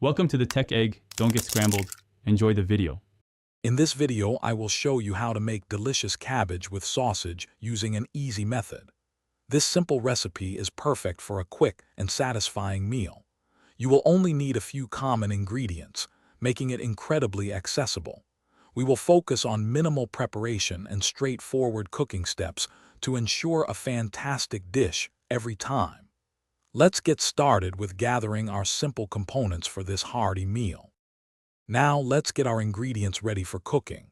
Welcome to the Tech Egg. Don't get scrambled. Enjoy the video. In this video, I will show you how to make delicious cabbage with sausage using an easy method. This simple recipe is perfect for a quick and satisfying meal. You will only need a few common ingredients, making it incredibly accessible. We will focus on minimal preparation and straightforward cooking steps to ensure a fantastic dish every time. Let's get started with gathering our simple components for this hearty meal. Now let's get our ingredients ready for cooking.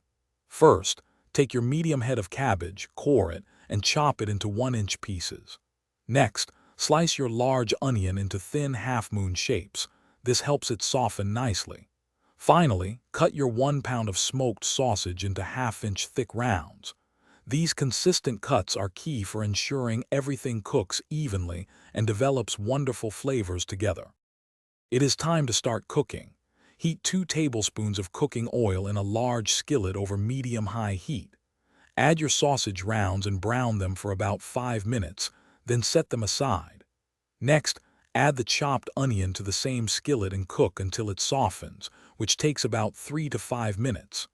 First, take your medium head of cabbage, core it, and chop it into 1-inch pieces. Next, slice your large onion into thin half-moon shapes. This helps it soften nicely. Finally, cut your 1 pound of smoked sausage into half-inch thick rounds. These consistent cuts are key for ensuring everything cooks evenly and develops wonderful flavors together. It is time to start cooking. Heat 2 tablespoons of cooking oil in a large skillet over medium-high heat. Add your sausage rounds and brown them for about 5 minutes, then set them aside. Next, add the chopped onion to the same skillet and cook until it softens, which takes about 3 to 5 minutes.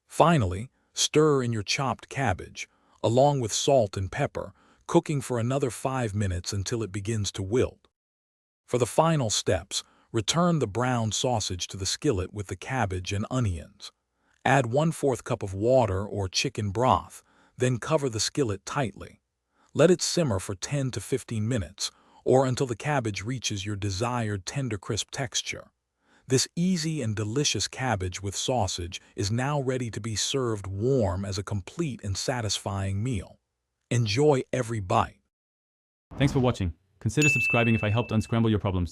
Finally, stir in your chopped cabbage, along with salt and pepper, cooking for another 5 minutes until it begins to wilt. For the final steps, return the browned sausage to the skillet with the cabbage and onions. Add 1/4 cup of water or chicken broth, then cover the skillet tightly. Let it simmer for 10 to 15 minutes, or until the cabbage reaches your desired tender crisp texture. This easy and delicious cabbage with sausage is now ready to be served warm as a complete and satisfying meal. Enjoy every bite. Thanks for watching. Consider subscribing if I helped unscramble your problems.